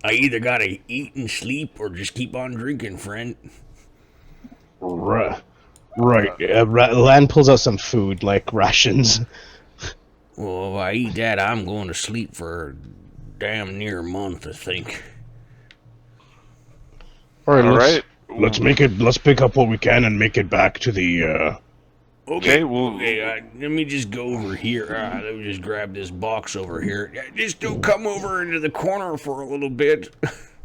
I either gotta eat and sleep or just keep on drinking, friend. Right. Lan pulls out some food, like rations. Well, if I eat that, I'm going to sleep for damn near a month, I think. All right. Let's pick up what we can and make it back to the. Okay, well, let me just go over here. Let me just grab this box over here. Just don't come over into the corner for a little bit.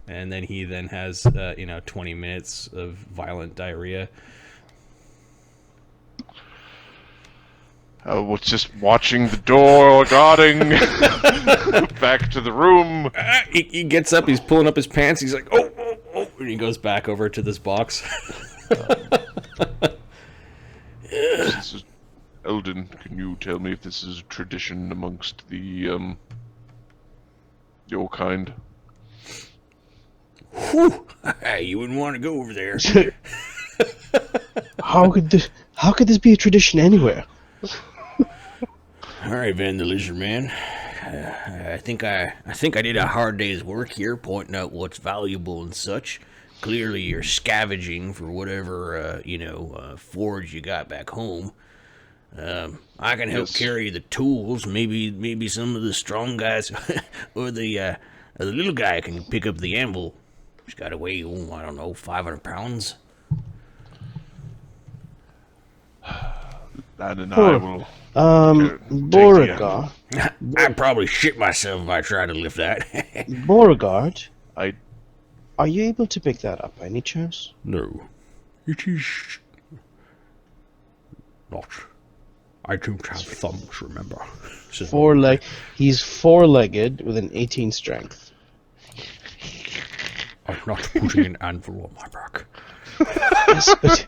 And then he has, 20 minutes of violent diarrhea. was just watching the door, guarding. Back to the room. He gets up, he's pulling up his pants, he's like, oh, and he goes back over to this box. This is, Eldon, can you tell me if this is a tradition amongst the, your kind? Whew, you wouldn't want to go over there. How could this be a tradition anywhere? All right, Van the Lizard Man. I think I did a hard day's work here, pointing out what's valuable and such. Clearly, you're scavenging for whatever forge you got back home. I can help carry the tools. Maybe some of the strong guys or the little guy can pick up the anvil. It's got to weigh, I don't know, 500 pounds. Lan and I will. Beauregard. I'd probably shit myself if I tried to lift that. Beauregard. I Are you able to pick that up by any chance? No. It is not. I don't have thumbs, remember. He's four-legged with an 18 strength. I'm not putting an anvil on my back. Yes, but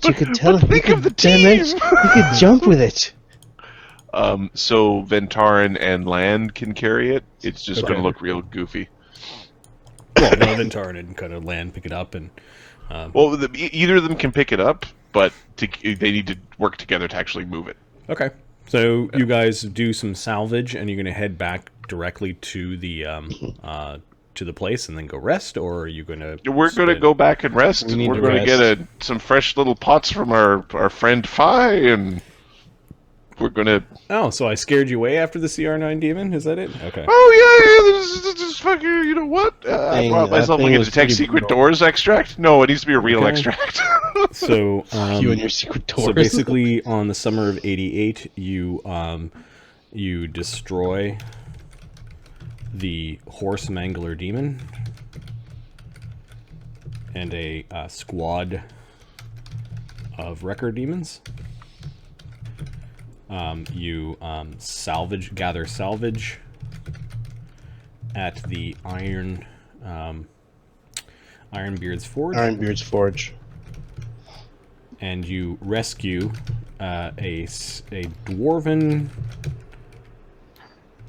you could tell him. think of the team! You could jump with it. So Ventaren and Lann can carry it. It's just Okay. gonna look real goofy. Well, no, Ventaren and kind of Lann pick it up and... Well, either of them can pick it up, but they need to work together to actually move it. Okay. So you guys do some salvage, and you're going to head back directly to the place and then go rest, or are you going to... We're going to go back and rest, and need we're to going to rest. get some fresh little pots from our friend Fi, and we're going to... Oh, so I scared you away after the CR9 demon? Is that it? Okay. Oh, yeah, this is fucking, you know what? I brought myself like a was detect pretty secret brutal. doors extract. No, it needs to be a real Okay. extract. So... You and your secret doors. So basically, on the summer of '88, you destroy the horse mangler demon and a squad of wrecker demons. You gather salvage at the Ironbeard's Forge. Ironbeard's Forge. And you rescue a dwarven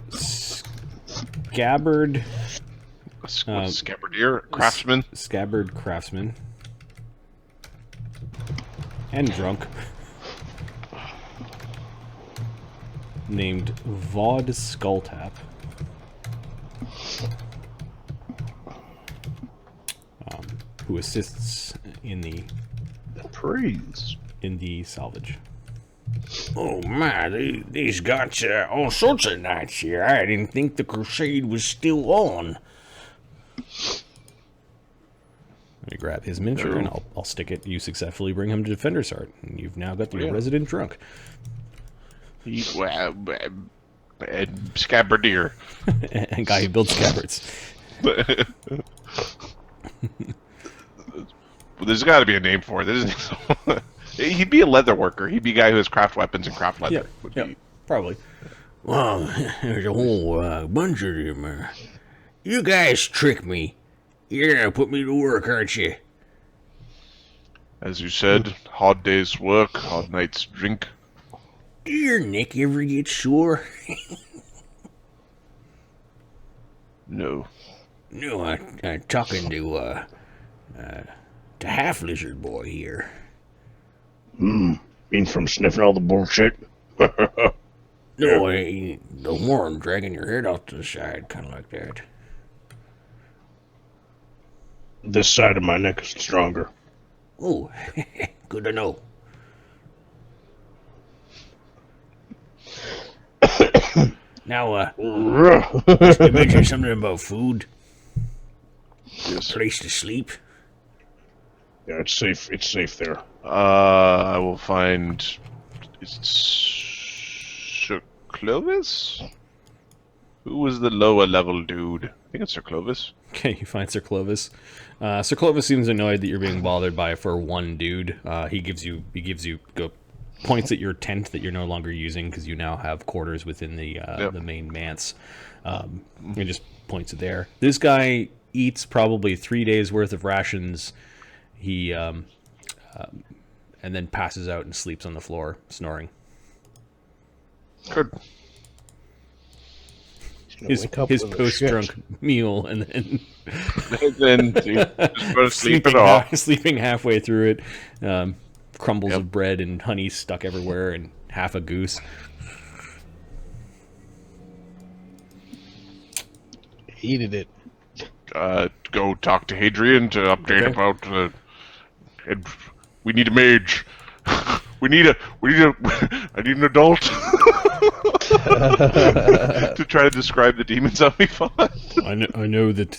scabbard Scabardier, craftsman. scabbard craftsman and drunk named Vaude Skulltap. Who assists in the salvage. Oh my, these got all sorts of knights here. I didn't think the crusade was still on. Let me grab his miniature and I'll stick it. You successfully bring him to Defender's Heart, and you've now got the resident drunk. And Scabardier. And guy who builds scabbards. There's got to be a name for it. Isn't it? He'd be a leather worker. He'd be a guy who has craft weapons and craft leather. Yeah, probably. Well, there's a whole bunch of them. You guys trick me. You're gonna put me to work, aren't you? As you said, hard day's work, hard night's drink. Do your neck ever get sore? No. No, I'm talking to Half Lizard Boy here. Been from sniffing all the bullshit. No, the one dragging your head off to the side, kind of like that. This side of my neck is stronger. Oh, good to know. Now, you mentioned something about food. Yes. Place to sleep. Yeah, it's safe. It's safe there. I will find. Is it Sir Clovis? Who was the lower level dude? I think it's Sir Clovis. Okay, you find Sir Clovis. Sir Clovis seems annoyed that you're being bothered by for one dude. He gives you points at your tent that you're no longer using because you now have quarters within the main manse. He just points it there. This guy eats probably 3 days worth of rations. He and then passes out and sleeps on the floor, snoring. Good. His post-drunk meal, and then Then just go to sleep it off. sleeping halfway through it. Crumbles of bread and honey stuck everywhere, and half a goose. Heated it. Go talk to Hadrian to update about. We need a mage. I need an adult to try to describe the demons that we fought. I know that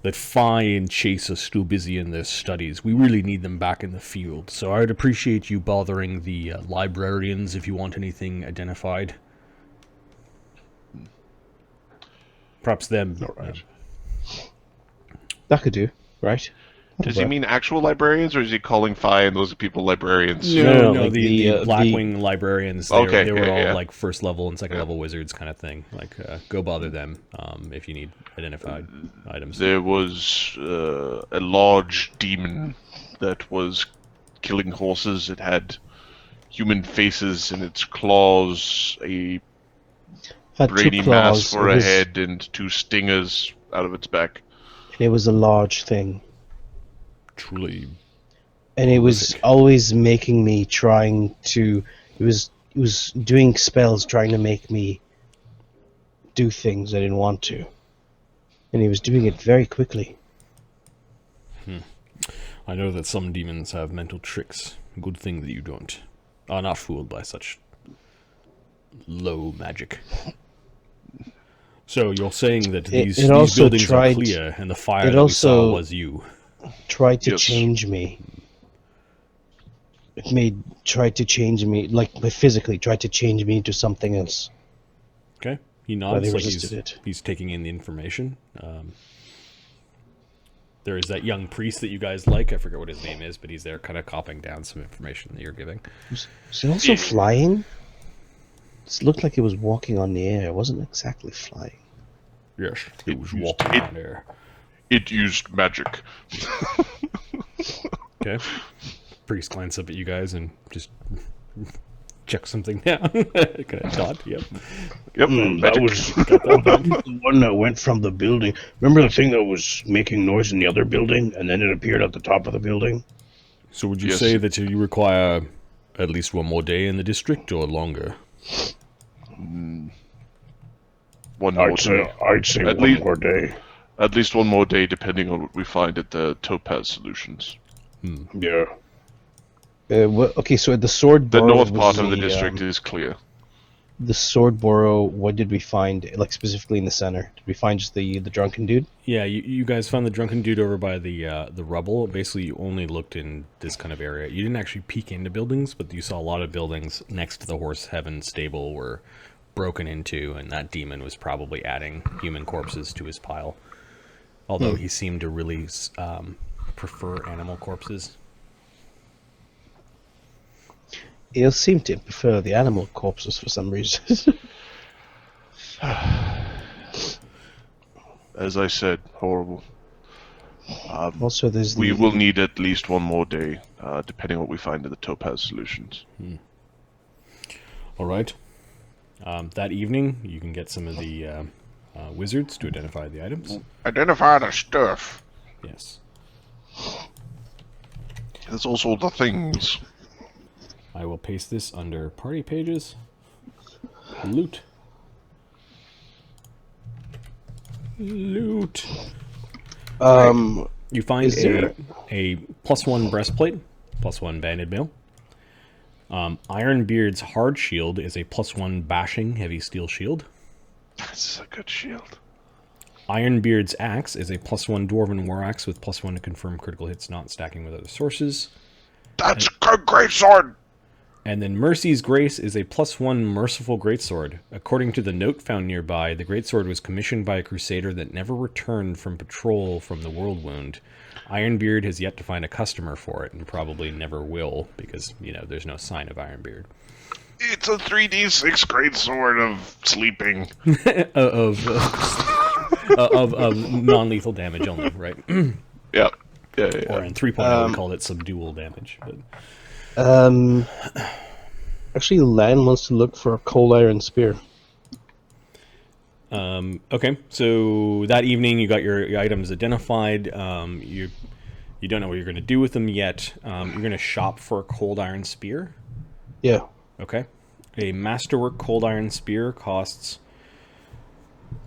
that Fi and Chase are still busy in their studies. We really need them back in the field, so I'd appreciate you bothering the librarians if you want anything identified. Perhaps them. All right. That could do, right? Does he mean actual librarians, or is he calling Fi and those people librarians? No, like the the Blackwing librarians. They Okay, were all yeah. like first level and second level wizards kind of thing. Like, go bother them if you need identified items. There was a large demon that was killing horses. It had human faces in its claws, a Had two brainy claws. mass for It a was- head, and two stingers out of its back. It was a large thing. Truly. And it was always making me it was doing spells trying to make me do things I didn't want to. And he was doing it very quickly. I know that some demons have mental tricks. Good thing that you don't. Are not fooled by such low magic. So you're saying that It these also buildings tried- are clear, and the fire it that we saw also- was you. Tried to Yes. change me. Tried to change me, like physically, tried to change me into something else. Okay. He they nods like resisted it. he's taking in the information. There is that young priest that you guys like. I forget what his name is, but he's there kind of copying down some information that you're giving. Was it also flying? It looked like it was walking on the air. It wasn't exactly flying. Yes, he was used- walking it- on air. It used magic. Okay. Priest glance up at you guys and just check something down. Kind of dot, yep. Yep, That magic. was the one that went from the building. Remember the thing that was making noise in the other building, and then it appeared at the top of the building? So would you Yes. say that you require at least one more day in the district or longer? One more day. I'd say At one least- more day. At least one more day, depending on what we find at the Topaz Solutions. Yeah. Okay, so at the Swordborough, The north was part of the district is clear. The Swordborough. What did we find? Like specifically in the center, did we find just the drunken dude? Yeah, you guys found the drunken dude over by the rubble. Basically, you only looked in this kind of area. You didn't actually peek into buildings, but you saw a lot of buildings next to the Horse Heaven stable were broken into, and that demon was probably adding human corpses to his pile. Although he seemed to really prefer animal corpses. He seemed to prefer the animal corpses for some reason. As I said, horrible. Also, there's We will need at least one more day, depending on what we find at the Topaz Solutions. All right. That evening, you can get some of the wizards to identify the items. Identify the stuff. Yes. There's also the things. I will paste this under party pages. Loot. Loot. You find Is there- a +1 breastplate, +1 banded mail. Ironbeard's hard shield is a +1 bashing heavy steel shield. That's a good shield. Ironbeard's axe is a +1 dwarven war axe with +1 to confirm critical hits not stacking with other sources. That's a great sword! And then Mercy's Grace is a +1 merciful greatsword. According to the note found nearby, the greatsword was commissioned by a crusader that never returned from patrol from the World Wound. Ironbeard has yet to find a customer for it, and probably never will, because, there's no sign of Ironbeard. It's a 3d6 great sword of sleeping. of non-lethal damage only, right? Yeah. Or in 3.0 we called it subdual damage. But Actually, Lann wants to look for a cold iron spear. Okay, so that evening you got your items identified. You don't know what you're going to do with them yet. You're going to shop for a cold iron spear. Yeah. Okay. A masterwork cold iron spear costs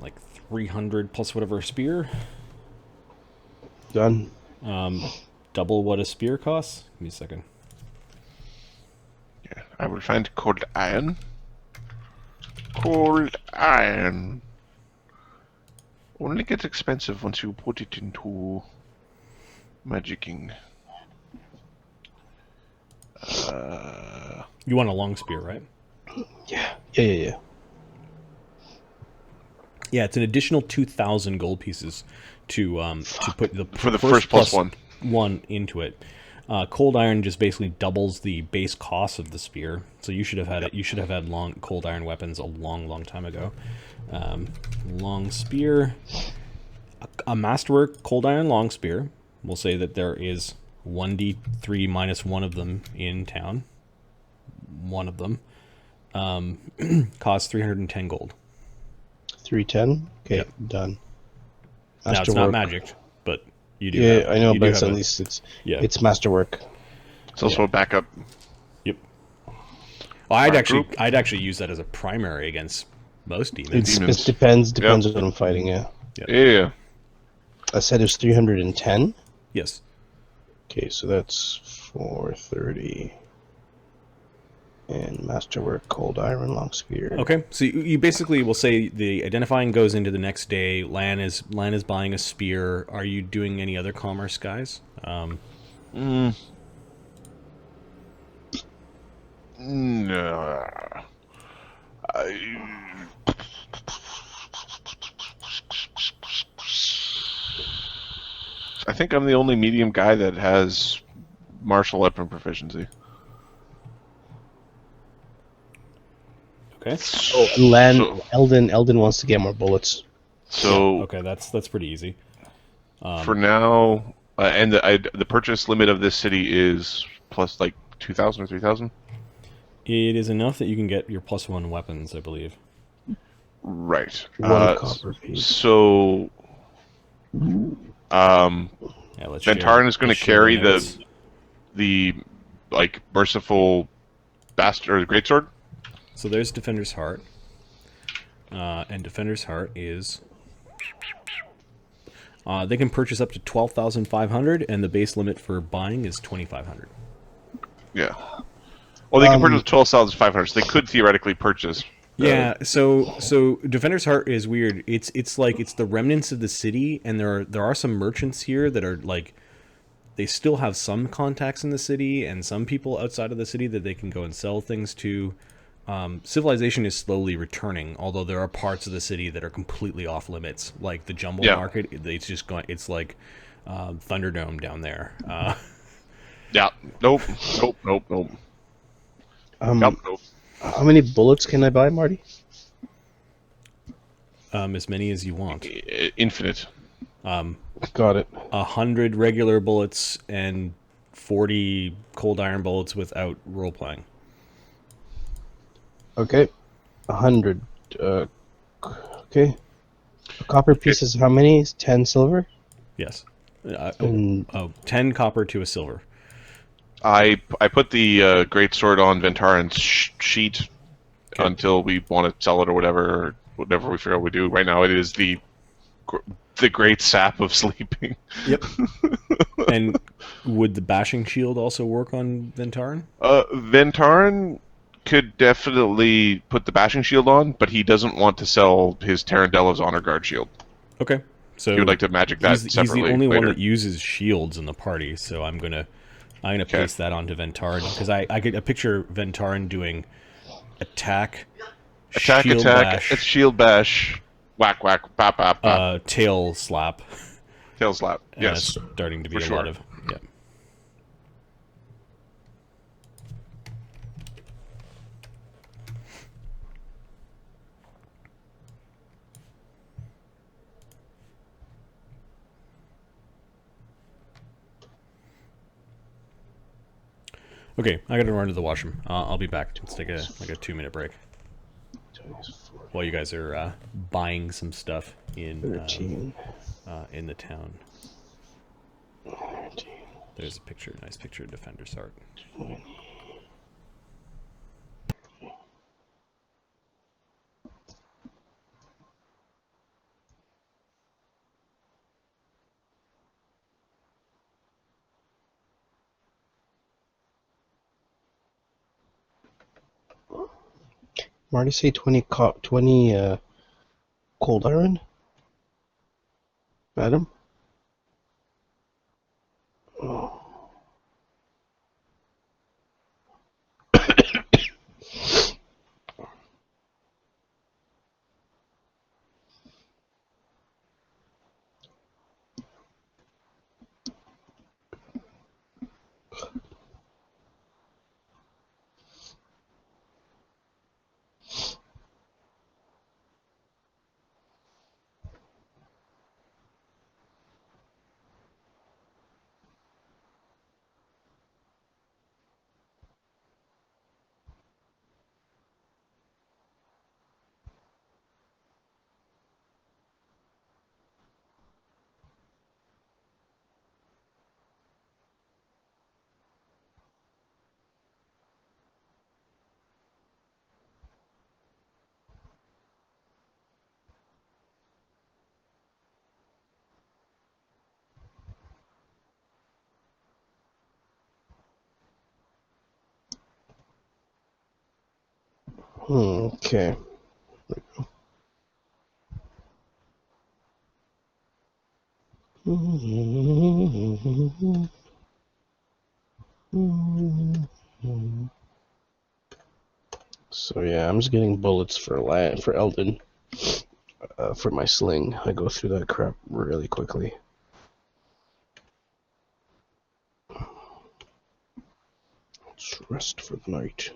like 300 plus whatever a spear. Done. Double what a spear costs. Give me a second. Yeah, I will find cold iron. Cold iron. Only gets expensive once you put it into magicking. You want a long spear, right? Yeah. Yeah, it's an additional 2,000 gold pieces to put the For the first plus one into it. Cold iron just basically doubles the base cost of the spear, so you should have had it. You should have had long cold iron weapons a long time ago. Long spear, a masterwork cold iron long spear. We'll say that there is 1d3 minus one of them in town. One of them costs 310 gold. 310. Okay, Yep. done. Now it's not magic, but you do. Yeah, have, I know, you but do it's have at a- least yeah. it's masterwork. It's also a backup. Yep. Well, I'd Group. actually use that as a primary against most demons. Demons. It depends on what I'm fighting. Yeah. Yeah. I said it's 310. Yes. Okay, so that's 430. And masterwork, cold iron, long spear. Okay, so you basically will say the identifying goes into the next day. Lann is buying a spear. Are you doing any other commerce, guys? No. I think I'm the only medium guy that has martial weapon proficiency. Okay. Oh, and Lann, So- Eldon wants to get more bullets. So Okay, that's pretty easy. for now, and the purchase limit of this city is plus like 2,000 or 3,000. It is enough that you can get your +1 weapons, I believe. Right. One copper piece. So, Yeah, let's Ventaren is going to let's share carry notes. the like merciful bastard or greatsword. So there's Defender's Heart, and Defender's Heart is. They can purchase up to 12,500, and the base limit for buying is 2,500. Yeah. Well, they can purchase 12,500. So they could theoretically purchase. Yeah, so Defender's Heart is weird. It's like it's the remnants of the city, and there are some merchants here that are like they still have some contacts in the city and some people outside of the city that they can go and sell things to. Civilization is slowly returning, although there are parts of the city that are completely off limits, like the Jumble Market. It's just going. It's like Thunderdome down there. Yeah. Nope. Nope. Nope. How many bullets can I buy, Marty? As many as you want. Infinite. Got it. 100 regular bullets and 40 cold iron bullets without role playing. Okay. 100. Okay. A copper piece is how many? 10 silver? Yes. And 10 copper to a silver. I put the greatsword on Ventaren's sheet until we want to sell it or whatever we figure out we do. Right now, it is the the great sap of sleeping. Yep. And would the bashing shield also work on Ventaren? Ventaren could definitely put the bashing shield on, but he doesn't want to sell his Tarandella's honor guard shield. Okay. So He would like to magic that he's separately. the only later. one that uses shields in the party, so I'm gonna paste that onto Ventaren because I get a picture of Ventaren doing attack, shield bash, it's shield bash, whack, bop, bop, bop. Tail slap. Tail slap. And Yes. that's starting to be for a sure. lot of yeah. Okay, I gotta run to the washroom. I'll be back. Let's take a 2-minute break while you guys are buying some stuff in 13. in the town. 13. There's a picture, nice picture of Defender's Art. Marty say 20 cold iron? Madam? Oh. Okay. So yeah, I'm just getting bullets for Eldon. For my sling, I go through that crap really quickly. Let's rest for the night.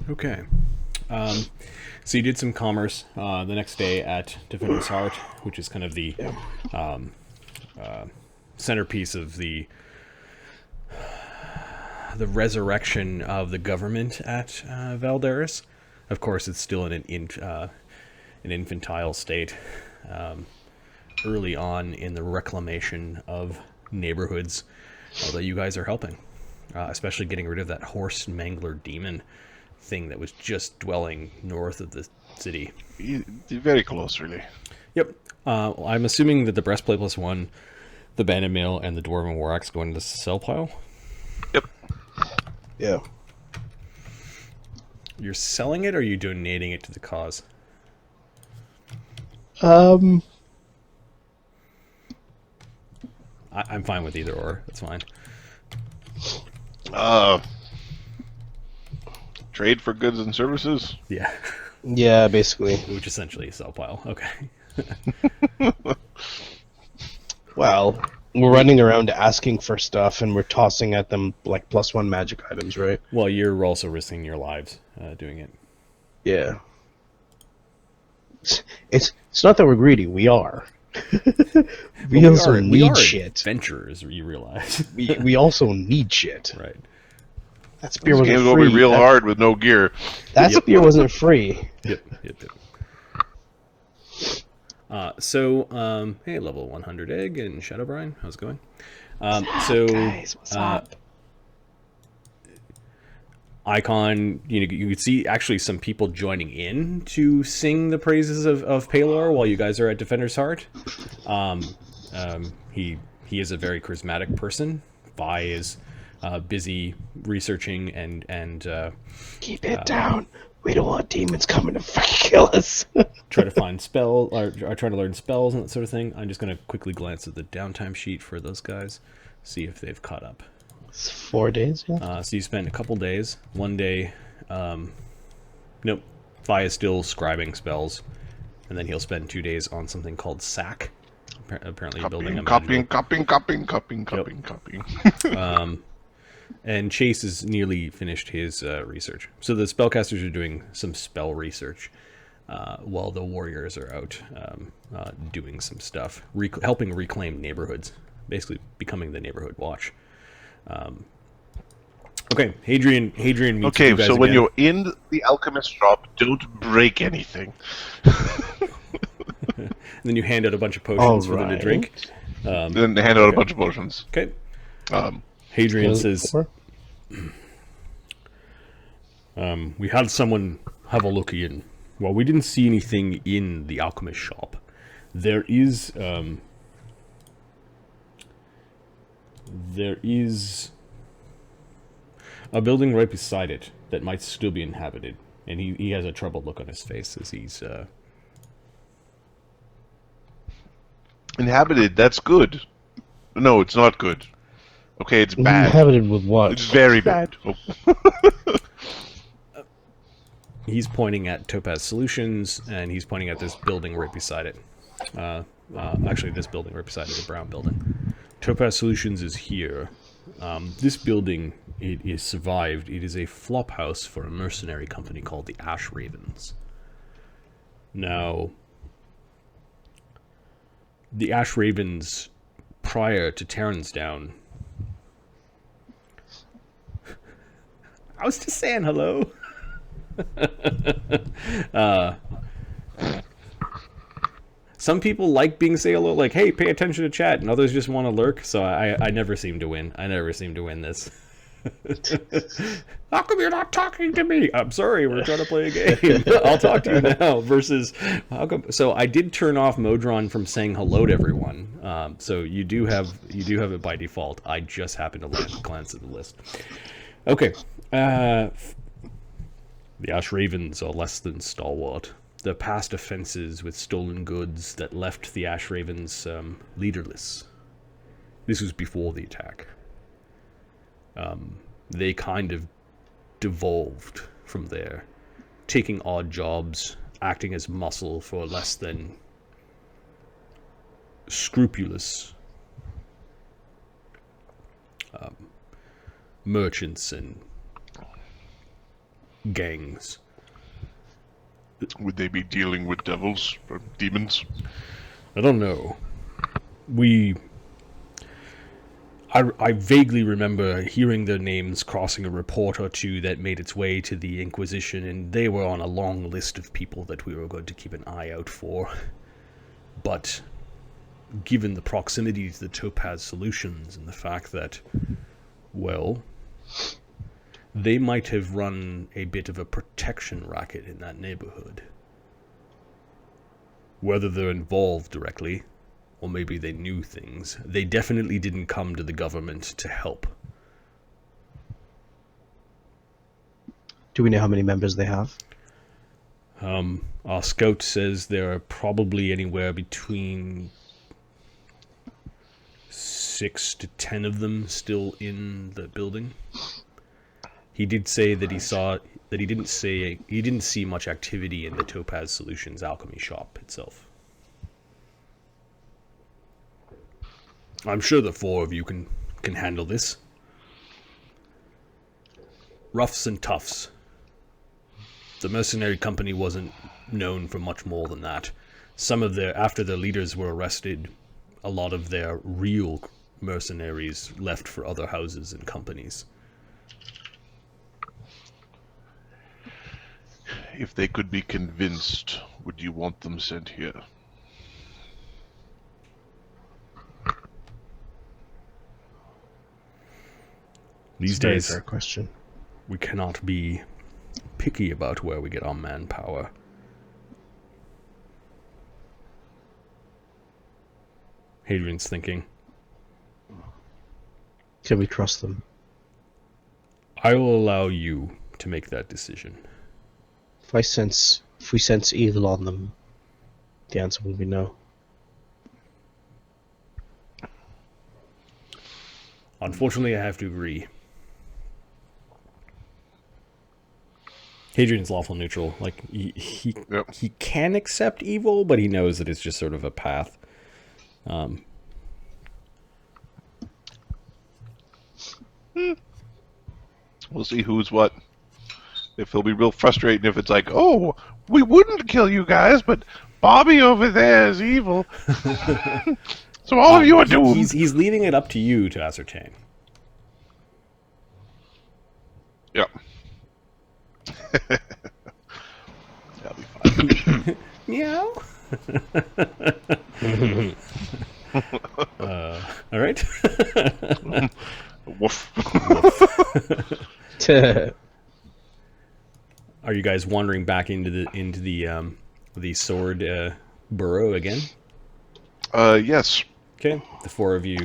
Okay. So you did some commerce the next day at Defender's Heart, which is kind of the centerpiece of the resurrection of the government at Valderis. Of course, it's still in an infantile state. Early on in the reclamation of neighborhoods, although you guys are helping, especially getting rid of that horse mangler demon thing that was just dwelling north of the city. Very close, really. Yep. I'm assuming that the breastplate +1, the banded mail, and the dwarven war axe go into the sell pile. Yep. Yeah. You're selling it, or are you donating it to the cause? I'm fine with either or. That's fine. Trade for goods and services? Yeah. Yeah, basically. Which essentially is sell pile. Okay. Well, we're running around asking for stuff, and we're tossing at them like +1 magic items, right? Well, you're also risking your lives doing it. Yeah. It's not that we're greedy. We are. we also need shit. Adventurers, you realize. we also need shit. Right. That spear This wasn't game's free. gonna be real hard with no gear. That spear wasn't free. Yep. Hey, level 100 egg and Shadowbrine. How's it going? Guys, what's up? Icon, you could see actually some people joining in to sing the praises of Palor while you guys are at Defender's Heart. He is a very charismatic person. Vi is busy researching and keep it down. We don't want demons coming to fucking kill us. try to find spell or try to learn spells and that sort of thing. I'm just going to quickly glance at the downtime sheet for those guys, see if they've caught up. It's 4 days, yeah. So you spend a couple days. One day, nope, Vi is still scribing spells, and then he'll spend 2 days on something called Sack. Apparently building a copying. And Chase has nearly finished his research. So the spellcasters are doing some spell research while the warriors are out doing some stuff, helping reclaim neighborhoods, basically becoming the neighborhood watch. Okay, Hadrian meets you guys so when again. you're in the alchemist shop, don't break anything. And then you hand out a bunch of potions for them to drink. Then they hand out a bunch of potions. Okay. Hadrian says, we had someone have a look in. Well, we didn't see anything in the alchemist shop. There is a building right beside it that might still be inhabited. And he has a troubled look on his face as he's... Inhabited, that's good. No, it's not good. Okay, it's bad. Inhabited with what? It's very bad. Oh. He's pointing at Topaz Solutions, and he's pointing at this building right beside it. Actually, this building right beside it, the brown building. Topaz Solutions is here. This building, it is survived. It is a flop house for a mercenary company called the Ash Ravens. Now, the Ash Ravens, prior to Terransdown... I was just saying hello. Some people like being say hello, like, hey, pay attention to chat, and others just want to lurk, so I never seem to win. I never seem to win this. How come you're not talking to me? I'm sorry, we're trying to play a game. I'll talk to you now. Versus, how come? So I did turn off Modron from saying hello to everyone. So you do have it by default. I just happened to glance at the list. Okay. The Ash Ravens are less than stalwart. Their past offenses with stolen goods that left the Ash Ravens leaderless. This was before the attack. They kind of devolved from there, taking odd jobs, acting as muscle for less than scrupulous merchants and gangs. Would they be dealing with devils or demons? I don't know. I vaguely remember hearing their names crossing a report or two that made its way to the Inquisition, and they were on a long list of people that we were going to keep an eye out for. But given the proximity to the Topaz Solutions and the fact that, well, they might have run a bit of a protection racket in that neighborhood. Whether they're involved directly, or maybe they knew things, they definitely didn't come to the government to help. Do we know how many members they have? Our scout says there are probably anywhere between 6 to 10 of them still in the building. He did say that he didn't see much activity in the Topaz Solutions alchemy shop itself. I'm sure the 4 of you can handle this. Roughs and toughs. The mercenary company wasn't known for much more than that. After their leaders were arrested, a lot of their real mercenaries left for other houses and companies. If they could be convinced, would you want them sent here? These Very days, fair question. we cannot be picky about where we get our manpower. Hadrian's thinking. Can we trust them? I will allow you to make that decision. If we sense evil on them, the answer will be no. Unfortunately, I have to agree. Hadrian's lawful neutral. Like, he can accept evil, but he knows that it's just sort of a path. We'll see who's what. If he'll be real frustrating if it's like, oh, we wouldn't kill you guys, but Bobby over there is evil. So all of you are doomed. He's leaving it up to you to ascertain. Yep. That'll be fine. Meow. All right. Woof. Are you guys wandering back into the sword burrow again? Yes. Okay. The 4 of you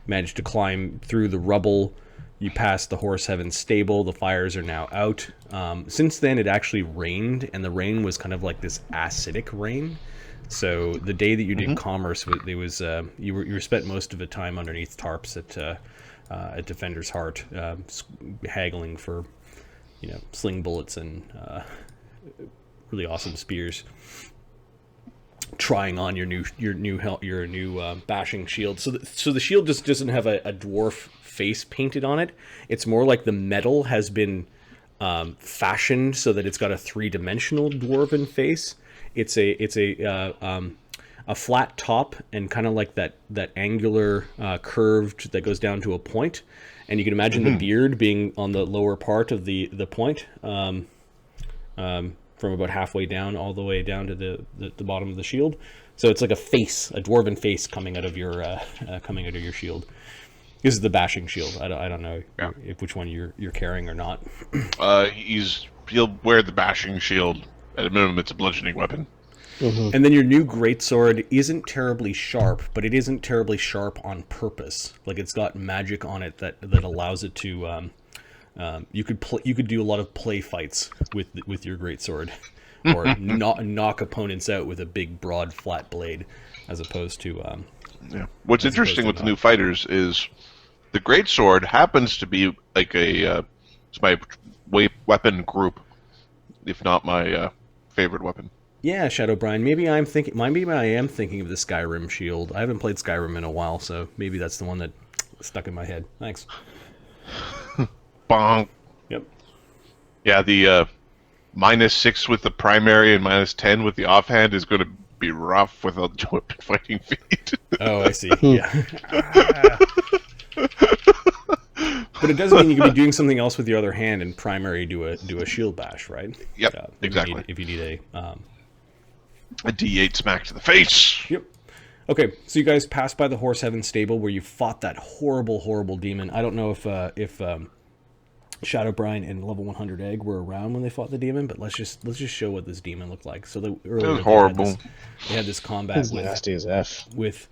managed to climb through the rubble. You passed the Horse Heaven stable. The fires are now out. Since then, it actually rained, and the rain was kind of like this acidic rain. So the day that you did commerce, it was you were spent most of the time underneath tarps at Defender's Heart, haggling for sling bullets and really awesome spears. Trying on your new bashing shield. So the shield just doesn't have a dwarf face painted on it. It's more like the metal has been fashioned so that it's got a 3-dimensional dwarven face. It's a flat top and kind of like that angular curved that goes down to a point. And you can imagine the beard being on the lower part of the point, from about halfway down all the way down to the bottom of the shield. So it's like a dwarven face coming out of your shield. This is the bashing shield. I don't know if which one you're carrying or not. He'll wear the bashing shield. At a minimum, it's a bludgeoning weapon. And then your new greatsword isn't terribly sharp, but it isn't terribly sharp on purpose. Like, it's got magic on it that allows it to. You could do a lot of play fights with your greatsword, or knock opponents out with a big, broad, flat blade, as opposed to. What's interesting with the new fighters is the greatsword happens to be like it's my weapon group, if not my favorite weapon. Yeah, Shadow Brian. Maybe I am thinking of the Skyrim shield. I haven't played Skyrim in a while, so maybe that's the one that stuck in my head. Thanks. Bonk. Yep. Yeah, the -6 with the primary and -10 with the offhand is going to be rough with a fighting feet. Oh, I see. Yeah. But it doesn't mean you can be doing something else with your other hand and primary do a shield bash, right? Yep, exactly. If you need a D8 smack to the face. Yep. Okay, so you guys passed by the Horse Heaven stable where you fought that horrible, horrible demon. I don't know if Shadow Brian and Level 100 Egg were around when they fought the demon, but let's just show what this demon looked like. So it was horrible. They had this combat nasty as F. with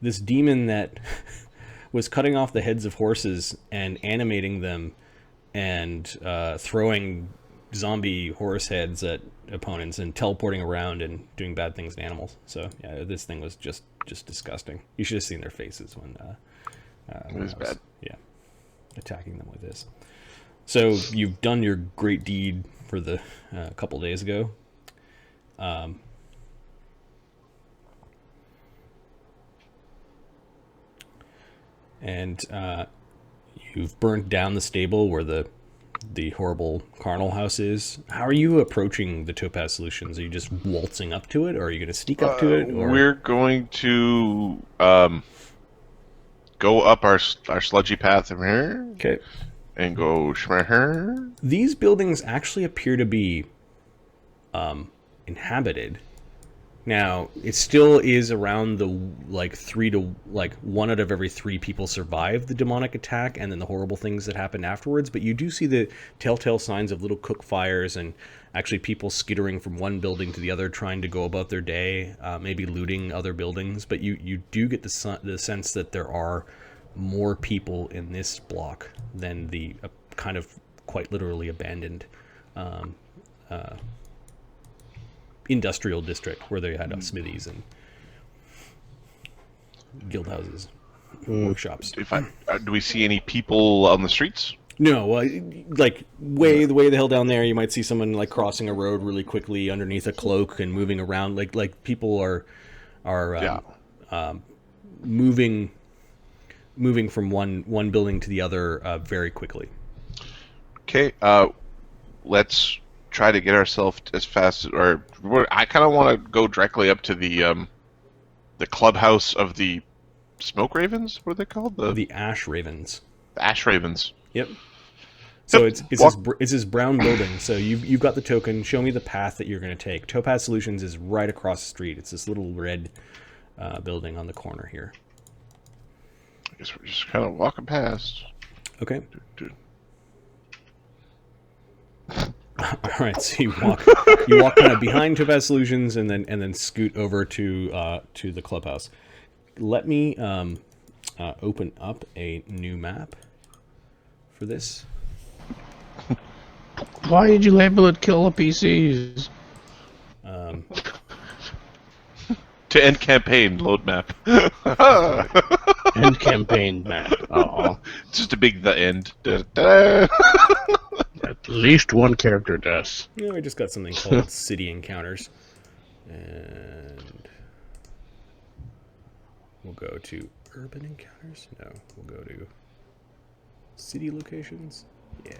this demon that was cutting off the heads of horses and animating them and throwing zombie horse heads at opponents and teleporting around and doing bad things to animals. So yeah, this thing was just disgusting. You should have seen their faces It is bad. Yeah, attacking them with this. So you've done your great deed for the couple days ago. And you've burnt down the stable where the horrible carnal house is. How are you approaching the Topaz Solutions? Are you just waltzing up to it, or are you going to sneak up to it? Or? We're going to go up our sludgy path from here. Okay. And go schmeher. These buildings actually appear to be inhabited. Now, it still is around the 1 out of every 3 people survive the demonic attack and then the horrible things that happened afterwards, but you do see the telltale signs of little cook fires and actually people skittering from one building to the other trying to go about their day, maybe looting other buildings, but you do get the sense that there are more people in this block than the kind of quite literally abandoned industrial district where they had smithies and guild houses, workshops. Do we see any people on the streets? No, like way the hell down there, you might see someone like crossing a road really quickly underneath a cloak and moving around. Like people are moving from one building to the other very quickly. Okay, let's try to get ourselves as fast I kind of want to go directly up to the clubhouse of the Smoke Ravens. What are they called? The Ash Ravens. The Ash Ravens. Yep. So it's this brown building. So you've got the token. Show me the path that you're going to take. Topaz Solutions is right across the street. It's this little red building on the corner here. I guess we're just kind of walking past. Okay. All right. So you walk kind of behind Topaz Solutions and then scoot over to the clubhouse. Let me open up a new map for this. Why did you label it Kill the PCs? To end campaign, load map. End campaign map. Oh, just a big the end. Da-da. at least one character does. Yeah, we just got something called City Encounters. And we'll go to Urban Encounters. No, we'll go to City Locations. Yeah.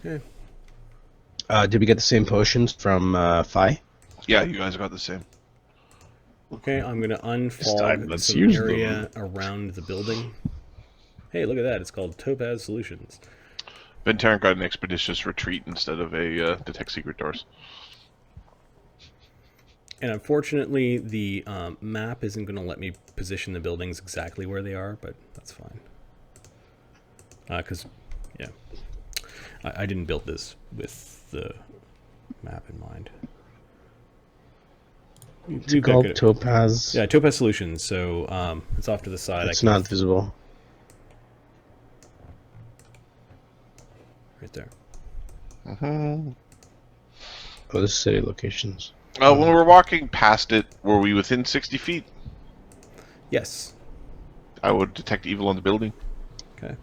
Okay. Did we get the same potions from Fi? Yeah, you guys got the same. Okay, I'm going to unfog let's some use area around the building. Hey, look at that. It's called Topaz Solutions. Ventaren got an expeditious retreat instead of a detect secret doors. And unfortunately, the map isn't going to let me position the buildings exactly where they are, but that's fine. Because, yeah, I didn't build this with the map in mind. It's called Topaz. Yeah, Topaz Solutions. So it's off to the side. It's not visible. Right there. Oh, this is city locations. When we were walking past it, were we within 60 feet? Yes. I would detect evil on the building. Okay.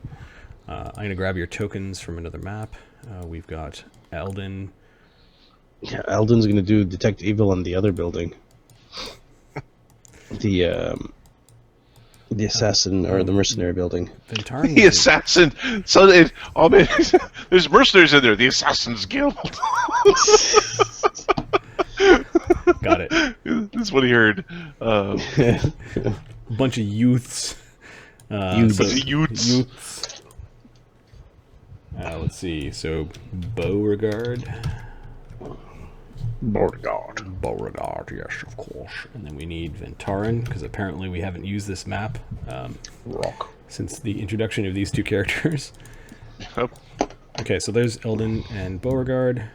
I'm going to grab your tokens from another map. We've got Eldon. Yeah, Eldon's going to do detect evil on the other building. The assassin or the mercenary building. Ventaren. The assassin. So there's mercenaries in there. The Assassin's Guild. Got it. This is what he heard. A bunch of youths. Youths. Let's see. So Beauregard. Beauregard, yes, of course. And then we need Ventaren, because apparently we haven't used this map since the introduction of these two characters. Yep. Okay, so there's Eldon and Beauregard.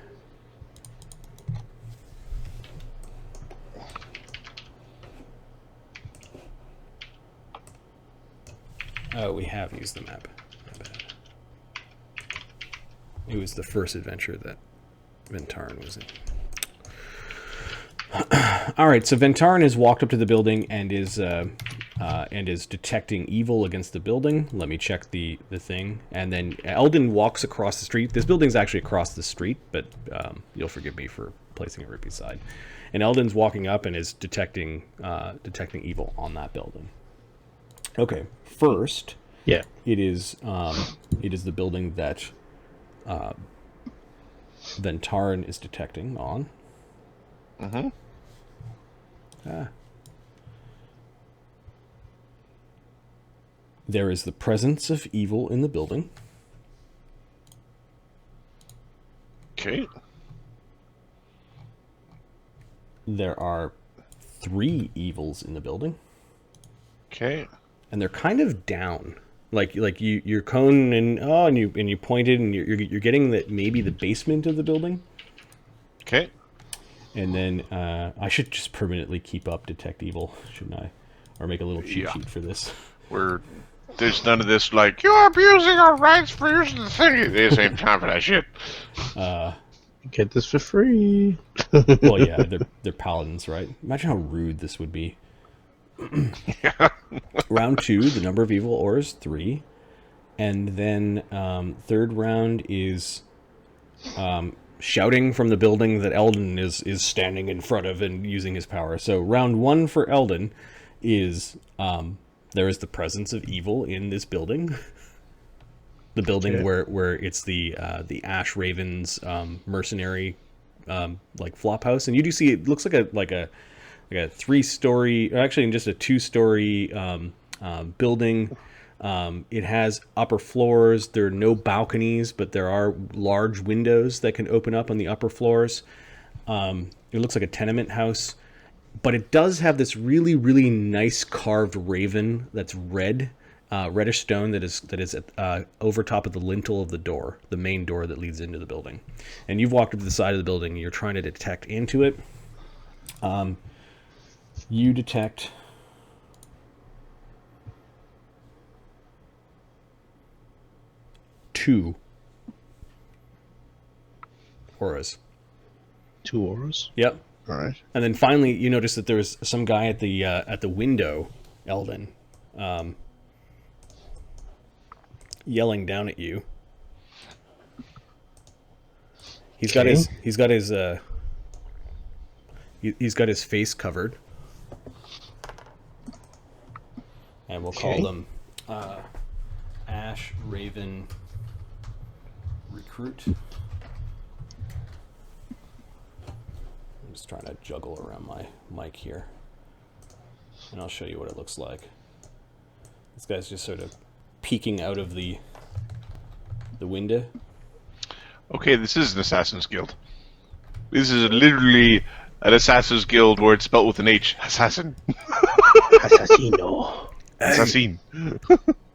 Oh, we have used the map. My bad. It was the first adventure that Ventaren was in. All right, so Ventaren has walked up to the building and is detecting evil against the building. Let me check the thing. And then Eldon walks across the street. This building's actually across the street, but you'll forgive me for placing it right beside. And Eldon's walking up and is detecting evil on that building. Okay, first, Yeah. it is the building that Ventaren is detecting on. Mm-hmm. There is the presence of evil in the building. Okay. There are 3 evils in the building, Okay. and they're kind of down. Like you're cone and you pointed and you're getting that maybe the basement of the building. Okay. And then I should just permanently keep up detect evil, shouldn't I? Or make a little cheat sheet for this. There's none of this like, you're abusing our rights for using the thing. This ain't time for that shit. Get this for free. Well, yeah, they're paladins, right? Imagine how rude this would be. Yeah. Round 2, the number of evil ores 3, and then third round is shouting from the building that Eldon is standing in front of and using his power. So round 1 for Eldon is there is the presence of evil in this building. The building where it's the Ash Ravens mercenary like flop house, and you do see it looks like a 3-story, or actually just a 2-story building. It has upper floors. There are no balconies, but there are large windows that can open up on the upper floors. It looks like a tenement house, but it does have this really, really nice carved raven that's red, reddish stone that is over top of the lintel of the door, the main door that leads into the building. And you've walked up to the side of the building, and you're trying to detect into it. You detect 2 auras. 2 auras? Yep. All right. And then finally, you notice that there's some guy at the window, Eldon, yelling down at you. He's got his face covered, and we'll call them Ash Raven Recruit. I'm just trying to juggle around my mic here, and I'll show you what it looks like. This guy's just sort of peeking out of the window. Okay, this is an Assassin's Guild. This is literally an Assassin's Guild where it's spelled with an H. Assassin. Assassino. Assassin.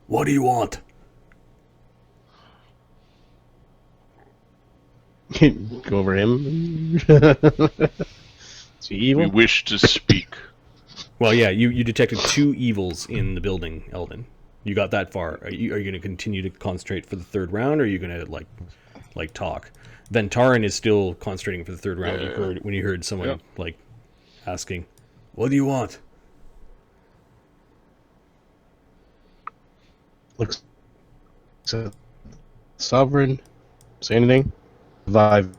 What do you want? Go over him. It's evil. We wish to speak. Well, yeah, you detected 2 evils in the building, Eldon. You got that far. Are you going to continue to concentrate for the 3rd round, or are you going to like talk? Ventaren is still concentrating for the 3rd round. When you heard someone like asking, "What do you want?" Looks so sovereign. Say anything? Vive.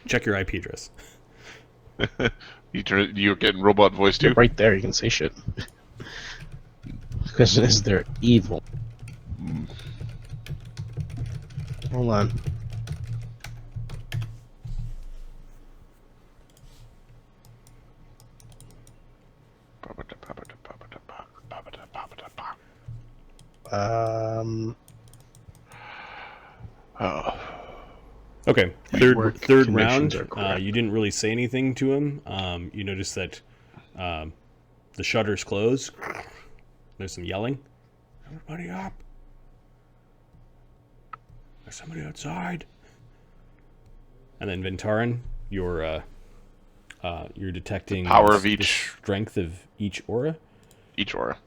Check your IP address. You're getting robot voice too? Right there, you can say shit. The question is, they're evil. Hold on. Oh. Okay, Work third conditions round. are correct. You didn't really say anything to him. You noticed that the shutters close. There's some yelling. Everybody up! There's somebody outside. And then Ventaren, you're detecting power of the each. strength of each aura. Each aura.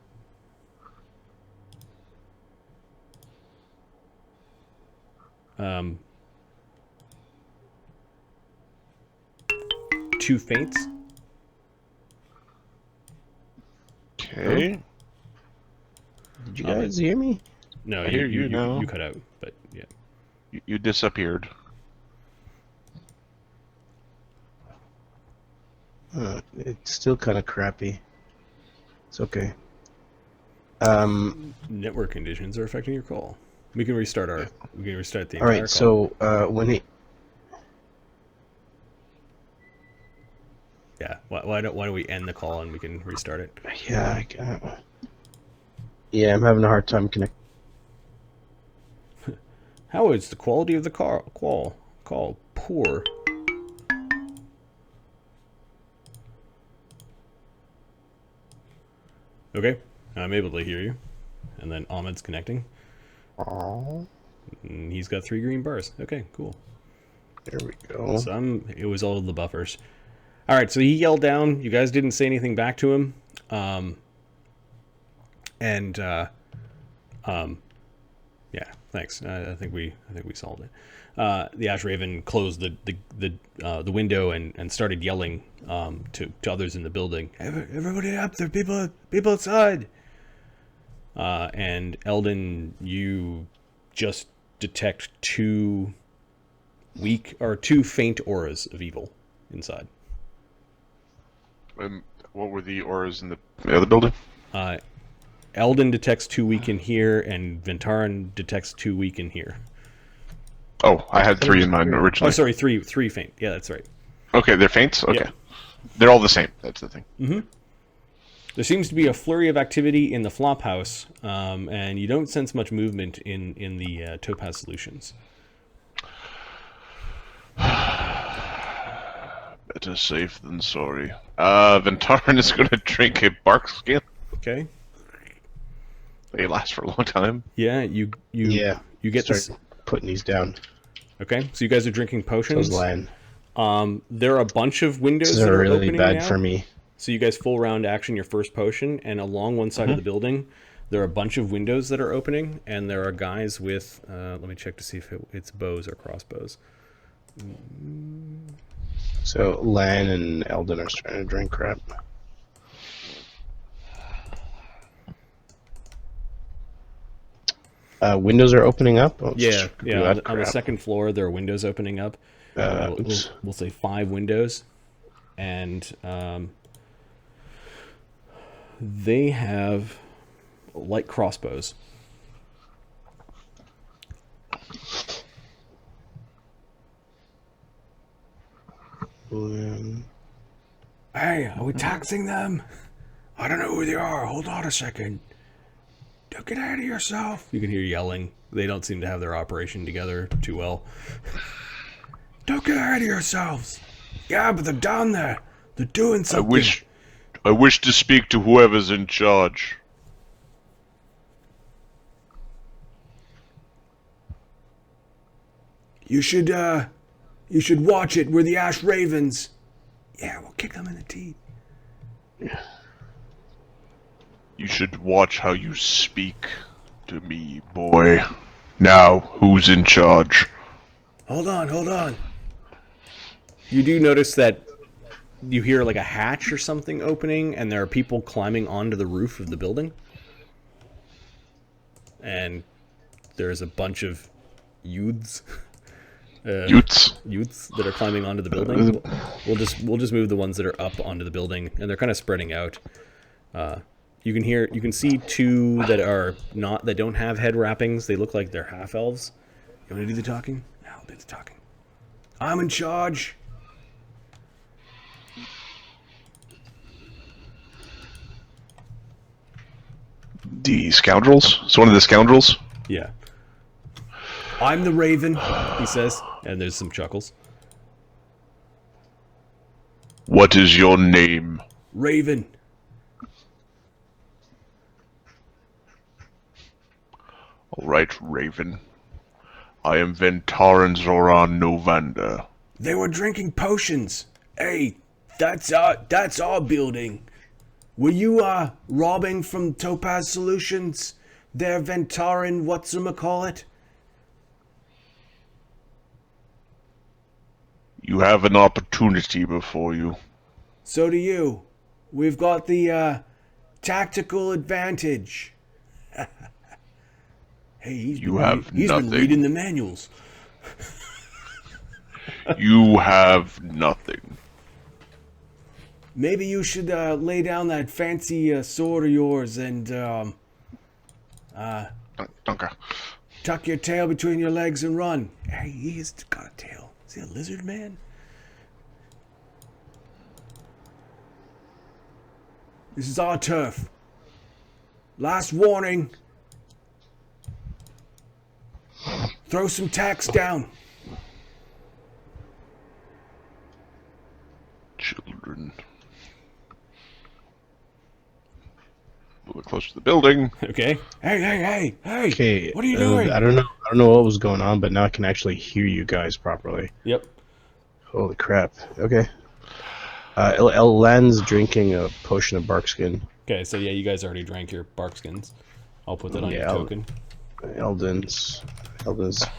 2 feints. Okay. Did you guys hear me? No, I hear you now. You cut out, but yeah. You disappeared. It's still kind of crappy. It's okay. Network conditions are affecting your call. We can restart the All entire right. call. So when he, Yeah. Why don't we end the call and we can restart it? yeah, yeah, I'm having a hard time connecting. How is the quality of the call poor? Okay, I'm able to hear you. And then Ahmed's connecting. Oh, And he's got 3 green bars. Okay, cool. there we go. It was all of the buffers. All right, so he yelled down. You guys didn't say anything back to him. Yeah, thanks. I think we solved it. The Ash Raven closed the window and started yelling to others in the building. Everybody up! There are people outside. And Eldon, you just detect 2 faint auras of evil inside. And what were the auras in the other building? Eldon detects 2 weak in here, and Ventaren detects 2 weak in here. Oh, I had 3 in mine originally. Oh, sorry, three faint. Yeah, that's right. Okay, they're faints? Okay. Yeah. They're all the same. That's the thing. Mm-hmm. There seems to be a flurry of activity in the flop house, and you don't sense much movement in the Topaz Solutions. Better safe than sorry. Ventaren is going to drink a bark skin. Okay. They last for a long time. Yeah, you get Start this. putting these down. Okay, so you guys are drinking potions. Those Lann. There are a bunch of windows This that is are really opening bad now. for me. So you guys full round action your first potion, and along one side of the building, there are a bunch of windows that are opening, and there are guys with. Let me check to see if it's bows or crossbows. So Lann and Eldon are starting to drink crap. Windows are opening up. Oh, Yeah. screw that On the crap. second floor, there are windows opening up. Oops. We'll say 5 windows, and they have light crossbows. Hey, are we taxing them? I don't know who they are. Hold on a second. Don't get ahead of yourself. You can hear yelling. They don't seem to have their operation together too well. Don't get ahead of yourselves. Yeah, but they're down there. They're doing something. I wish to speak to whoever's in charge. You should watch it. We're the Ash Ravens. Yeah, we'll kick them in the teeth. You should watch how you speak to me, boy. Now, who's in charge? Hold on. You do notice that you hear like a hatch or something opening, and there are people climbing onto the roof of the building. And there's a bunch of youths. Youths that are climbing onto the building. We'll just move the ones that are up onto the building, and they're kind of spreading out. You can see 2 that don't have head wrappings. They look like they're half elves. You want to do the talking? I'll do the talking. I'm in charge. The scoundrels? It's one of the scoundrels? Yeah, I'm the Raven. he says, and there's some chuckles. What is your name? Raven. Alright, Raven. I am Ventaren Zoran Novander. They were drinking potions. Hey, that's our building. Were you robbing from Topaz Solutions? Their Ventaren whatchamacallit? You have an opportunity before you. So do you. We've got the tactical advantage. Hey, he's been reading the manuals. You have nothing. Maybe you should lay down that fancy sword of yours and Dunker. tuck your tail between your legs and run. Hey, he's got a tail. Is he a lizard man? This is our turf. Last warning. Throw some tacks down. Children. A little closer to the building. Okay. Hey. Okay. What are you doing? I don't know what was going on, but now I can actually hear you guys properly. Yep. Holy crap. Okay. Lann's drinking a potion of barkskin. Okay, so yeah, you guys already drank your bark skins. I'll put that on your token. Eldon's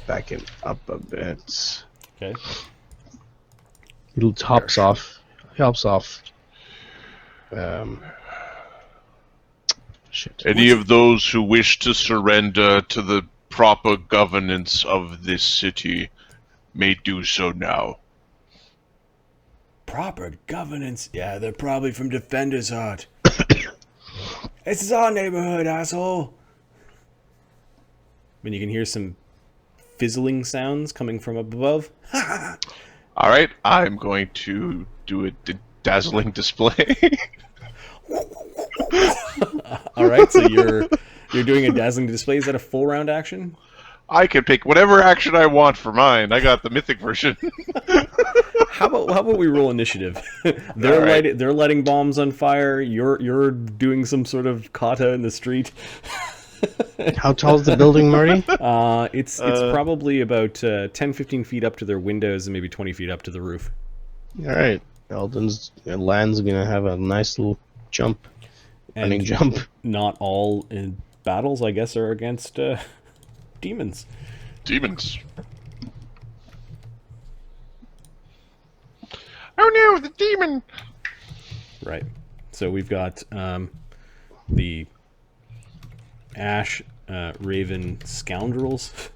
backing up a bit. Okay. He helps off. Shit. Any of those who wish to surrender to the proper governance of this city may do so now. Proper governance? Yeah, they're probably from Defender's Heart. This is our neighborhood, asshole. When you can hear some fizzling sounds coming from up above. All right, I'm going to do a dazzling display. All right, so you're doing a dazzling display. Is that a full round action? I can pick whatever action I want for mine. I got the mythic version. How about we roll initiative? They're lighting bombs on fire. You're doing some sort of kata in the street. How tall is the building, Marty? It's probably about 10-15 feet up to their windows and maybe 20 feet up to the roof. All right. Eldon's and Lann's gonna have a nice little jump, running jump. Not all in battles, I guess, are against demons. Demons. Oh no, the demon! Right. So we've got the Ash Raven Scoundrels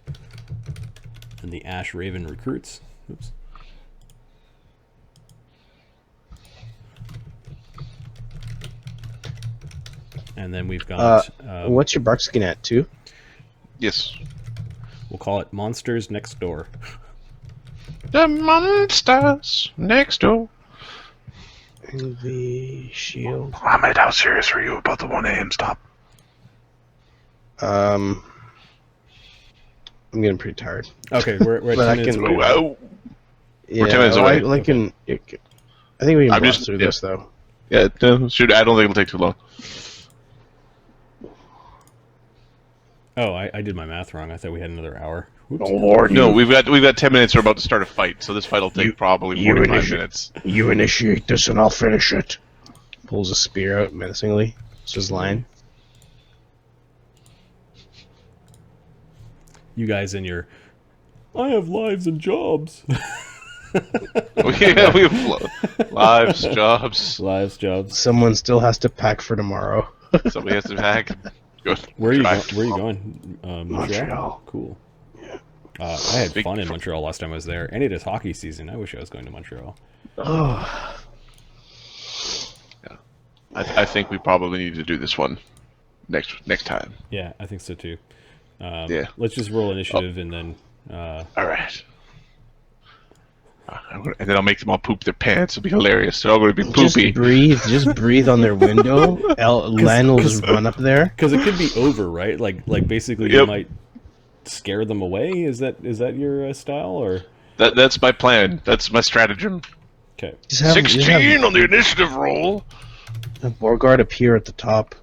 and the Ash Raven Recruits. Oops. And then we've got... what's your barkskin at, 2? Yes. We'll call it Monsters Next Door. The monsters next door. And the shield. Ahmed, how serious are you about the 1 a.m. stop? I'm getting pretty tired. Okay, we're at 10 minutes away. Wow. Yeah, 10 minutes away. I think we can blast through this, though. Yeah, no, shoot, I don't think it'll take too long. Oh, I did my math wrong. I thought we had another hour. Whoops. No, we've got 10 minutes. We're about to start a fight, so this fight will take probably 45 minutes. You initiate this and I'll finish it. Pulls a spear out menacingly. It's his line. You guys in your... I have lives and jobs. Yeah, we have lives, jobs. Lives, jobs. Someone still has to pack for tomorrow. Somebody has to pack. Where are you going? Montreal. Cool. Yeah. I had fun in Montreal last time I was there, and it is hockey season. I wish I was going to Montreal. Oh. Yeah. I think we probably need to do this one next time. Yeah, I think so too. Yeah. Let's just roll initiative and then... All right. And then I'll make them all poop their pants. It'll be hilarious. They're all going to be poopy. Just breathe on their window. Lann will just run up there. Because it could be over, right? Like basically you might scare them away. Is that your style or? That's my plan. That's my stratagem. Okay. 16 on the initiative roll. A Borgard appear at the top.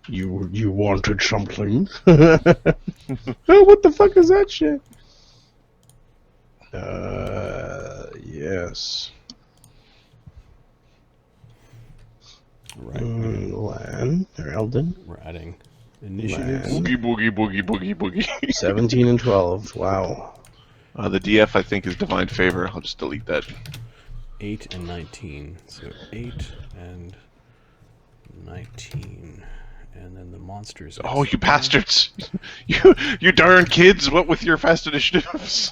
You wanted something? What the fuck is that shit? Yes. Right. Lann or Eldon. We're adding initiatives. Boogie, boogie, boogie, boogie, boogie. 17 and 12. Wow. The DF, I think, is Divine Favor. I'll just delete that. 8 and 19. So 8 and 19. And then the monsters. Oh, you bastards! You darn kids! What with your fast initiatives?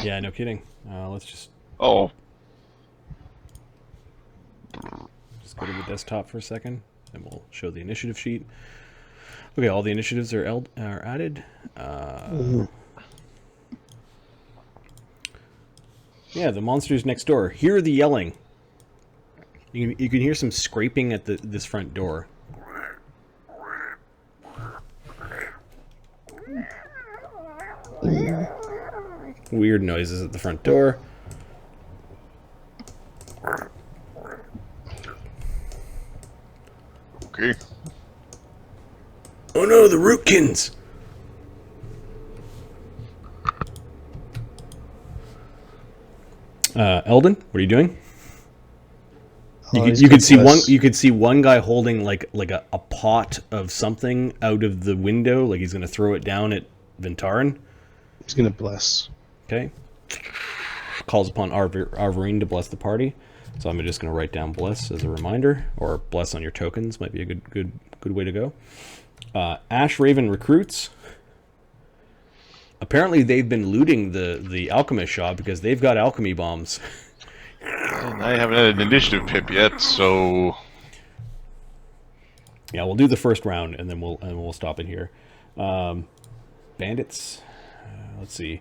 Yeah, no kidding. Let's just Oh, go to the desktop for a second, and we'll show the initiative sheet. Okay, all the initiatives are added. Yeah, the monsters next door. Hear the yelling. You can hear some scraping at this front door. Weird noises at the front door. okay. Oh no, the Rootkins! Eldon, what are you doing? You could see one guy holding like a pot of something out of the window, like he's gonna throw it down at Ventaren. He's gonna bless. Okay. Calls upon Arverine to bless the party. So I'm just gonna write down bless as a reminder, or bless on your tokens might be a good way to go. Ash Raven recruits. Apparently they've been looting the alchemist shop because they've got alchemy bombs. And I haven't had an initiative pip yet, so Yeah, we'll do the first round and then we'll stop it here. Bandits. Let's see.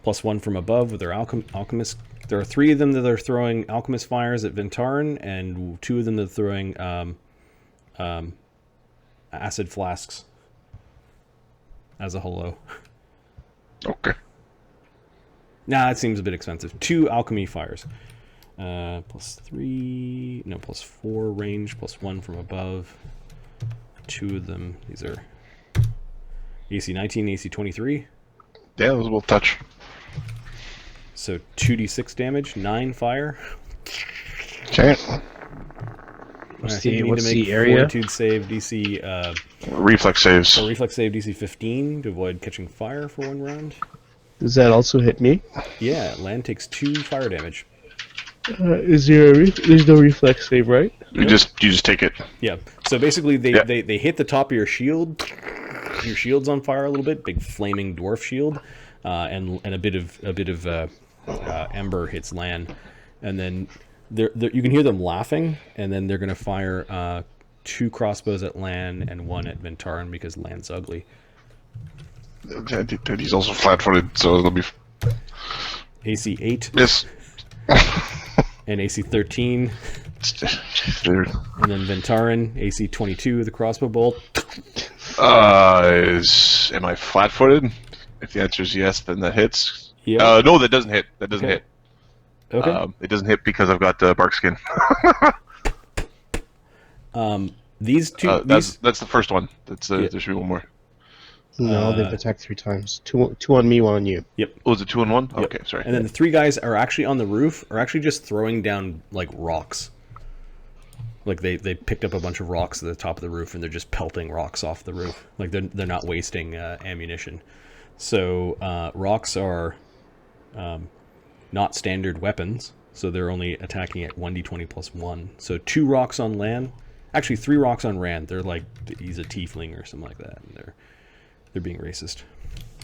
+1 from above with their alchemist. There are 3 of them that are throwing alchemist fires at Ventaren, and 2 of them that are throwing acid flasks as a hello. okay. Nah, it seems a bit expensive. 2 alchemy fires. +3, no, +4 range, +1 from above. 2 of them, these are AC 19, AC 23. Yeah, those will touch. So 2d6 damage, 9 fire. Okay. What's You need to make the area? Fortitude save DC, Reflex saves. or reflex save DC 15 to avoid catching fire for 1 round. Does that also hit me? Yeah, Lann takes 2 fire damage. There's no reflex save, right? You just take it. Yeah. So basically, Yeah. they hit the top of your shield. Your shield's on fire a little bit. Big flaming dwarf shield, and a bit of ember hits Lann, and then you can hear them laughing, and then they're gonna fire 2 crossbows at Lann and 1 at Ventaren because Lann's ugly. And he's also flat-footed, so it'll be AC 8 this. and AC 13, There. and then Ventaren AC 22 with a crossbow bolt. Am I flat-footed? If the answer is yes, then that hits. Yeah. No, that doesn't hit. That doesn't Okay. hit. Okay. It doesn't hit because I've got bark skin. These two. That's the first one. There should be one more. No, they've attacked 3 times. Two on me, 1 on you. Yep. Oh, was it 2 and 1? Okay, sorry. And then the 3 guys are actually on the roof, are actually just throwing down like rocks. Like they picked up a bunch of rocks at the top of the roof and they're just pelting rocks off the roof. Like they're not wasting ammunition. So rocks are not standard weapons, so they're only attacking at 1d20 + 1. So 2 rocks on Lann, actually 3 rocks on Rand. They're like he's a tiefling or something like that, and they're being racist.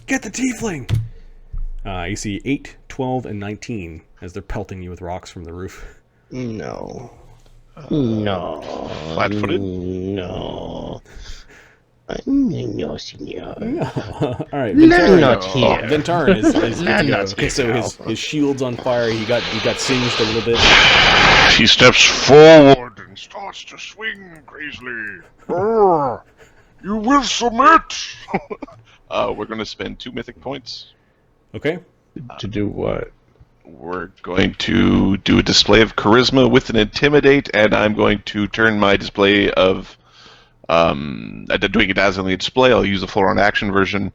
Get the tiefling! AC 8, 12, and 19 as they're pelting you with rocks from the roof. No. No. Flat-footed? No. No, senor. All right, Lann Ventaren, not here. Ventaren is good to Lann go. not Okay, so his shield's on fire. He got singed a little bit. He steps forward and starts to swing crazily. Roar! You will submit! We're going to spend 2 mythic points. Okay. To do what? We're going to do a display of charisma with an intimidate, and I'm going to turn my display of doing a dazzling display. I'll use the full round action version,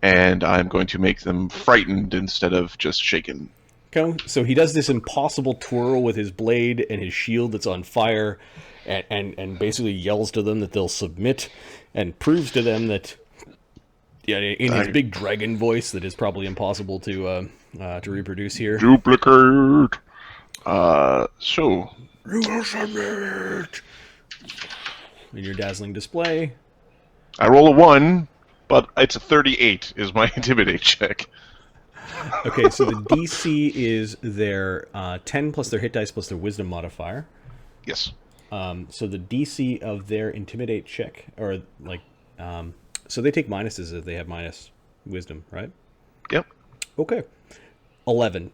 and I'm going to make them frightened instead of just shaken. Okay. So he does this impossible twirl with his blade and his shield that's on fire, and basically yells to them that they'll submit, and proves to them that Yeah, in his big dragon voice that is probably impossible to reproduce here. Duplicate. So You will submit. In your dazzling display. I roll a 1, but it's a 38 is my intimidate check. Okay, so the DC is their 10 plus their hit dice plus their wisdom modifier. Yes. So the DC of their intimidate check, or like, so they take minuses if they have minus wisdom, right? Yep. Okay. 11.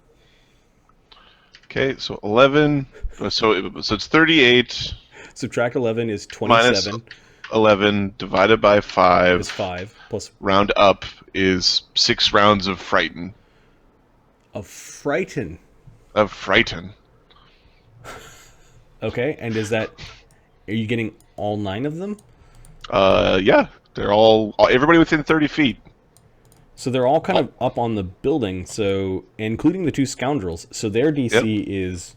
Okay, so 11. So it's 38. Subtract 11 is 27. Minus 11 divided by 5. Is 5 plus Round up is 6 rounds of frighten. of frighten. Of frighten. Okay, and is that? Are you getting all 9 of them? Yeah. They're all everybody within 30 feet. So they're all kind of up on the building, so including the 2 scoundrels. So their DC is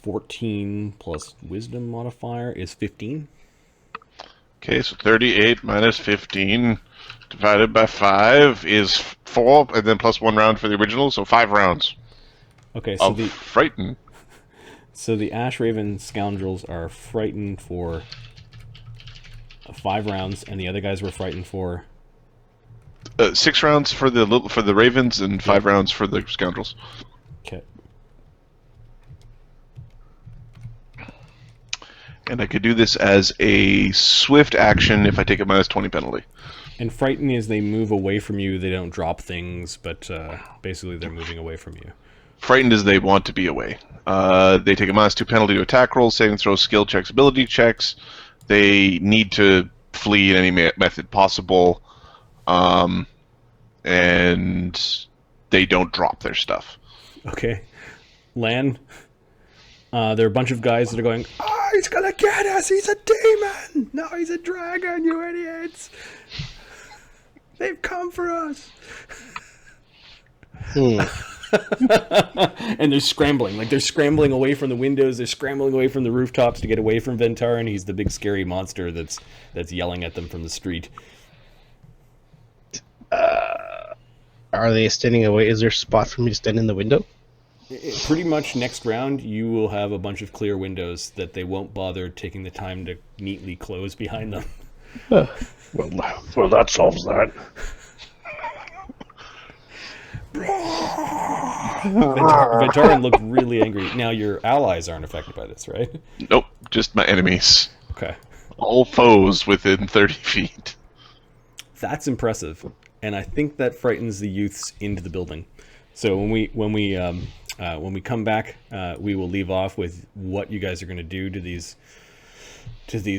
14 plus wisdom modifier is 15. Okay, so 38 minus 15 divided by 5 is 4, and then plus 1 round for the original, so 5 rounds Okay, so of frighten. the Ash Raven scoundrels are frightened for 5 rounds, and the other guys were frightened for 6 rounds for the ravens and 5 rounds for the scoundrels. okay. And I could do this as a swift action if I take a minus 20 penalty. And frighten is they move away from you. They don't drop things, but basically they're moving away from you. Frightened is they want to be away. They take a minus 2 penalty to attack rolls, saving throws, skill checks, ability checks. They need to flee in any method possible. And they don't drop their stuff. Okay. Lan, there are a bunch of guys that are going, Oh, he's gonna get us! He's a demon! No, he's a dragon, you idiots! They've come for us! and they're scrambling. Like, they're scrambling away from the windows. They're scrambling away from the rooftops to get away from Ventaren. He's the big scary monster that's yelling at them from the street. Are they standing away? Is there a spot for me to stand in the window? Pretty much next round, you will have a bunch of clear windows that they won't bother taking the time to neatly close behind them. Well, that solves that. Ventaren looked really angry. Now, your allies aren't affected by this, right? Nope, just my enemies. Okay. All foes within 30 feet. That's impressive, and I think that frightens the youths into the building. So when we come back, we will leave off with what you guys are going to do to these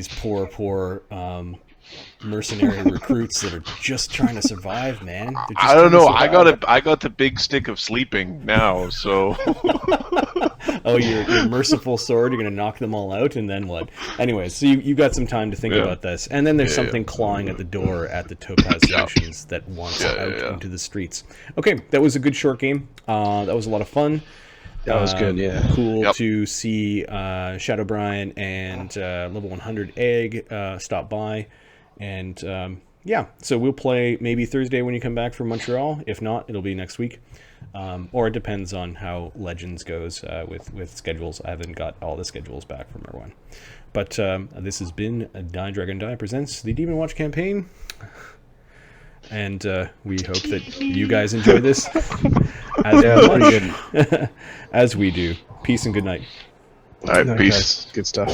poor mercenary recruits that are just trying to survive, man. They're just I don't trying to know. survive. I got the big stick of sleeping now, so Oh, your merciful sword, you're going to knock them all out, and then what? Anyways, so you got some time to think about this. And then there's something clawing at the door at the Topaz Oceans that wants out into the streets. Okay, that was a good short game. That was a lot of fun. That was good, yeah. Cool to see Shadow Brian and Level 100 Egg stop by. And so we'll play maybe Thursday when you come back from Montreal. If not, it'll be next week. Or it depends on how Legends goes with schedules. I haven't got all the schedules back from everyone. But this has been DieDragonDie presents the Demonwatch campaign. And we hope that you guys enjoy this as we do. Peace and good night. all right, No, peace. guys, good stuff.